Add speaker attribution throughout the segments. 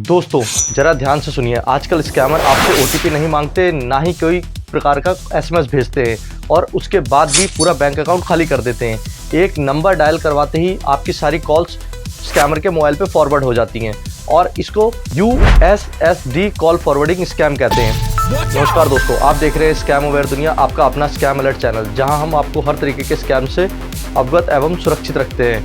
Speaker 1: दोस्तों जरा ध्यान से सुनिए, आजकल स्कैमर आपसे ओटीपी नहीं मांगते, ना ही कोई प्रकार का एसएमएस भेजते हैं और उसके बाद भी पूरा बैंक अकाउंट खाली कर देते हैं। एक नंबर डायल करवाते ही आपकी सारी कॉल्स स्कैमर के मोबाइल पे फॉरवर्ड हो जाती हैं और इसको यूएसएसडी कॉल फॉरवर्डिंग स्कैम कहते हैं। नमस्कार दोस्तों, आप देख रहे हैं स्कैम अवेयर दुनिया, आपका अपना स्कैम अलर्ट चैनल, जहां हम आपको हर तरीके के स्कैम से अवगत एवं सुरक्षित रखते हैं।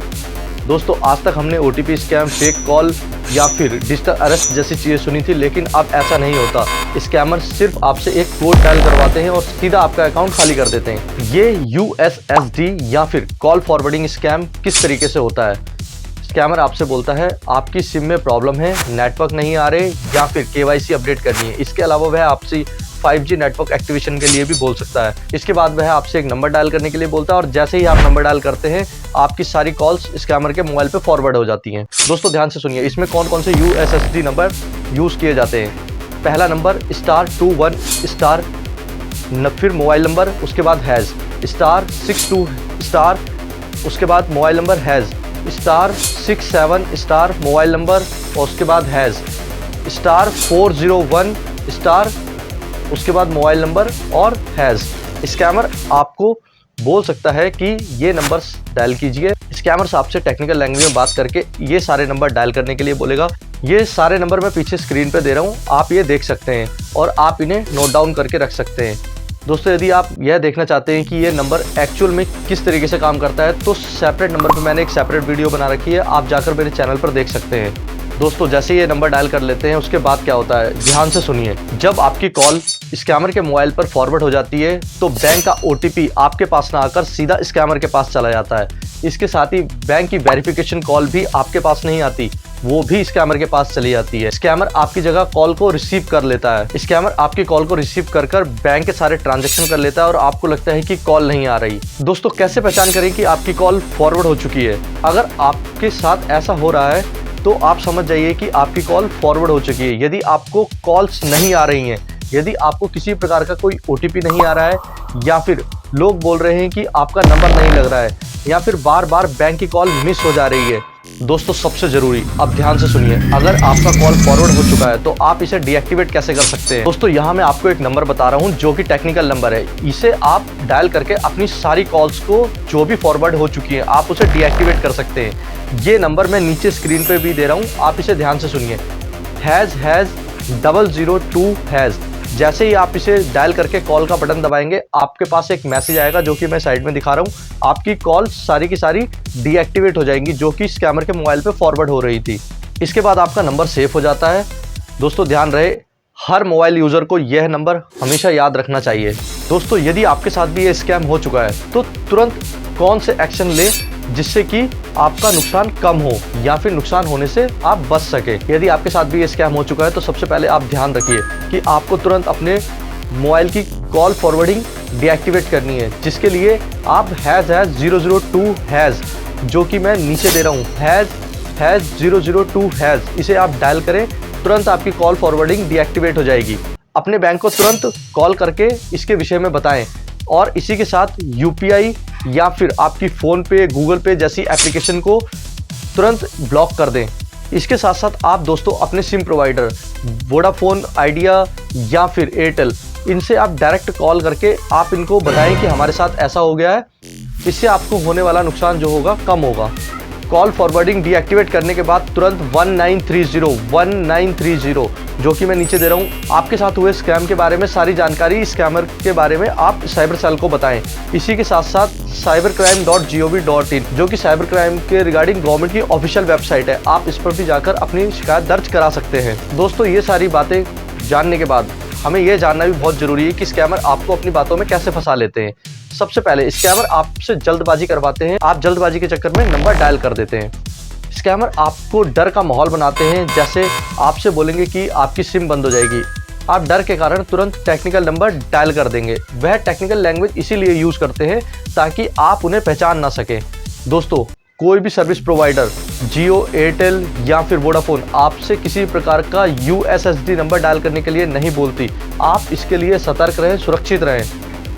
Speaker 1: दोस्तों आज तक हमने ओटीपी स्कैम, फेक कॉल या फिर डिजिटल अरेस्ट जैसी चीज़ें सुनी थी, लेकिन अब ऐसा नहीं होता। स्कैमर सिर्फ आपसे एक कोड डायल करवाते हैं और सीधा आपका अकाउंट खाली कर देते हैं। ये यूएसएसडी या फिर कॉल फॉरवर्डिंग स्कैम किस तरीके से होता है? स्कैमर आपसे बोलता है आपकी सिम में प्रॉब्लम है, नेटवर्क नहीं आ रहे या फिर केवाईसी अपडेट करनी है। इसके अलावा वह आपसे 5G नेटवर्क एक्टिवेशन के लिए भी बोल सकता है। इसके बाद वह आपसे एक नंबर डायल करने के लिए बोलता है और जैसे ही आप नंबर डायल करते हैं आपकी सारी कॉल्स स्कैमर के मोबाइल पे फॉरवर्ड हो जाती हैं। दोस्तों ध्यान से सुनिए, इसमें कौन कौन से यूएसएसडी नंबर यूज़ किए जाते हैं। पहला नंबर *21*, फिर मोबाइल नंबर, उसके बाद हैज़ *62*, उसके बाद mobile number has *67* mobile number और उसके बाद हैज़ *401*, उसके बाद मोबाइल नंबर और हैज़। स्कैमर आपको बोल सकता है कि ये नंबर्स डायल कीजिए। स्कैमर्स आपसे टेक्निकल लैंग्वेज में बात करके ये सारे नंबर डायल करने के लिए बोलेगा। ये सारे नंबर मैं पीछे स्क्रीन पे दे रहा हूँ, आप ये देख सकते हैं और आप इन्हें नोट डाउन करके रख सकते हैं। दोस्तों यदि आप यह देखना चाहते हैं कि ये नंबर एक्चुअल में किस तरीके से काम करता है तो सेपरेट नंबर पे मैंने एक सेपरेट वीडियो बना रखी है, आप जाकर मेरे चैनल पर देख सकते हैं। दोस्तों जैसे ये नंबर डायल कर लेते हैं उसके बाद क्या होता है, ध्यान से सुनिए। जब आपकी कॉल स्कैमर के मोबाइल पर फॉरवर्ड हो जाती है तो बैंक का ओटीपी आपके पास ना आकर सीधा स्कैमर के पास चला जाता है। इसके साथ ही बैंक की वेरिफिकेशन कॉल भी आपके पास नहीं आती, वो भी स्कैमर के पास चली जाती है। स्कैमर आपकी जगह कॉल को रिसीव कर लेता है। स्कैमर आपकी कॉल को रिसीव कर बैंक के सारे ट्रांजैक्शन कर लेता है और आपको लगता है कि कॉल नहीं आ रही। दोस्तों कैसे पहचान करें कि आपकी कॉल फॉरवर्ड हो चुकी है? अगर आपके साथ ऐसा हो रहा है तो आप समझ जाइए कि आपकी कॉल फॉरवर्ड हो चुकी है। यदि आपको कॉल्स नहीं आ रही हैं, यदि आपको किसी प्रकार का कोई ओटीपी नहीं आ रहा है या फिर लोग बोल रहे हैं कि आपका नंबर नहीं लग रहा है या फिर बार बार बैंक की कॉल मिस हो जा रही है, दोस्तों सबसे जरूरी, अब ध्यान से सुनिए, अगर आपका कॉल फॉरवर्ड हो चुका है तो आप इसे डीएक्टिवेट कैसे कर सकते हैं। दोस्तों यहाँ मैं आपको एक नंबर बता रहा हूँ जो कि टेक्निकल नंबर है। इसे आप डायल करके अपनी सारी कॉल्स को जो भी फॉरवर्ड हो चुकी है आप उसे डीएक्टिवेट कर सकते हैं। ये नंबर मैं नीचे स्क्रीन पे भी दे रहा हूँ, आप इसे ध्यान से सुनिए। #002#। जैसे ही आप इसे डायल करके कॉल का बटन दबाएंगे आपके पास एक मैसेज आएगा जो कि मैं साइड में दिखा रहा हूँ। आपकी कॉल सारी की सारी डीएक्टिवेट हो जाएंगी जो कि स्कैमर के मोबाइल पे फॉरवर्ड हो रही थी। इसके बाद आपका नंबर सेफ हो जाता है। दोस्तों ध्यान रहे, हर मोबाइल यूज़र को यह नंबर हमेशा याद रखना चाहिए। दोस्तों यदि आपके साथ भी ये स्कैम हो चुका है तो तुरंत कौन से एक्शन ले जिससे कि आपका नुकसान कम हो या फिर नुकसान होने से आप बच सके। यदि आपके साथ भी ये स्कैम हो चुका है तो सबसे पहले आप ध्यान रखिए कि आपको तुरंत अपने मोबाइल की कॉल फॉरवर्डिंग डीएक्टिवेट करनी है, जिसके लिए आप #002#, जो कि मैं नीचे दे रहा हूँ, #002#, इसे आप डायल करें, तुरंत आपकी कॉल फॉरवर्डिंग डीएक्टिवेट हो जाएगी। अपने बैंक को तुरंत कॉल करके इसके विषय में बताएं और इसी के साथ यूपीआई या फिर आपकी फ़ोन पे, गूगल पे जैसी एप्लीकेशन को तुरंत ब्लॉक कर दें। इसके साथ साथ आप दोस्तों अपने सिम प्रोवाइडर वोडाफोन, आइडिया या फिर एयरटेल, इनसे आप डायरेक्ट कॉल करके आप इनको बताएं कि हमारे साथ ऐसा हो गया है। इससे आपको होने वाला नुकसान जो होगा कम होगा। कॉल फॉरवर्डिंग डीएक्टिवेट करने के बाद तुरंत 1930 जो कि मैं नीचे दे रहा हूँ, आपके साथ हुए स्कैम के बारे में सारी जानकारी स्कैमर के बारे में आप साइबर सेल को बताएं। इसी के साथ साथ cybercrime.gov.in जो कि साइबर क्राइम के रिगार्डिंग गवर्नमेंट की ऑफिशियल वेबसाइट है, आप इस पर भी जाकर अपनी शिकायत दर्ज करा सकते हैं। दोस्तों ये सारी बातें जानने के बाद हमें यह जानना भी बहुत ज़रूरी है कि स्कैमर आपको अपनी बातों में कैसे फंसा लेते हैं। सबसे पहले स्कैमर आपसे जल्दबाजी करवाते हैं, आप जल्दबाजी के चक्कर में नंबर डायल कर देते हैं। स्कैमर आपको डर का माहौल बनाते हैं, जैसे आपसे बोलेंगे कि आपकी सिम बंद हो जाएगी। आप डर के कारण तुरंत टेक्निकल नंबर डायल कर देंगे। वह टेक्निकल लैंग्वेज इसीलिए यूज़ करते हैं ताकि आप उन्हें पहचान ना सकें। दोस्तों कोई भी सर्विस प्रोवाइडर, जियो, एयरटेल या फिर वोडाफोन आपसे किसी प्रकार का यूएसएसडी नंबर डायल करने के लिए नहीं बोलती। आप इसके लिए सतर्क रहें, सुरक्षित रहें।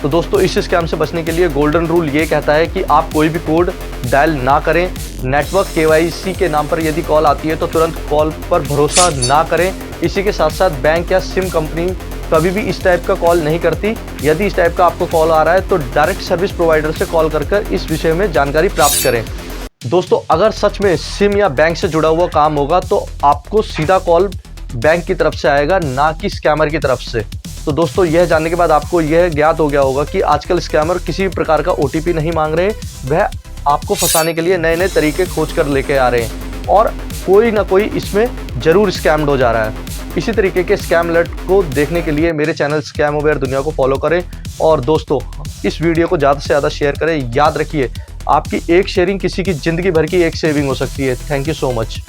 Speaker 1: तो दोस्तों इस स्कैम से बचने के लिए गोल्डन रूल ये कहता है कि आप कोई भी कोड डायल ना करें। नेटवर्क केवाईसी के नाम पर यदि कॉल आती है तो तुरंत कॉल पर भरोसा ना करें। इसी के साथ साथ बैंक या सिम कंपनी कभी भी इस टाइप का कॉल नहीं करती। यदि इस टाइप का आपको कॉल आ रहा है तो डायरेक्ट सर्विस प्रोवाइडर से कॉल कर इस विषय में जानकारी प्राप्त करें। दोस्तों अगर सच में सिम या बैंक से जुड़ा हुआ काम होगा तो आपको सीधा कॉल बैंक की तरफ से आएगा, ना कि स्कैमर की तरफ से। तो दोस्तों यह जानने के बाद आपको यह ज्ञात हो गया होगा कि आजकल स्कैमर किसी भी प्रकार का OTP नहीं मांग रहे, वह आपको फंसाने के लिए नए नए तरीके खोज कर लेके आ रहे हैं और कोई ना कोई इसमें जरूर स्कैम्ड हो जा रहा है। इसी तरीके के स्कैम अलर्ट को देखने के लिए मेरे चैनल स्कैम अवेयर दुनिया को फॉलो करें और दोस्तों इस वीडियो को ज़्यादा से ज़्यादा शेयर करें। याद रखिए आपकी एक शेयरिंग किसी की ज़िंदगी भर की एक सेविंग हो सकती है। Thank you so much.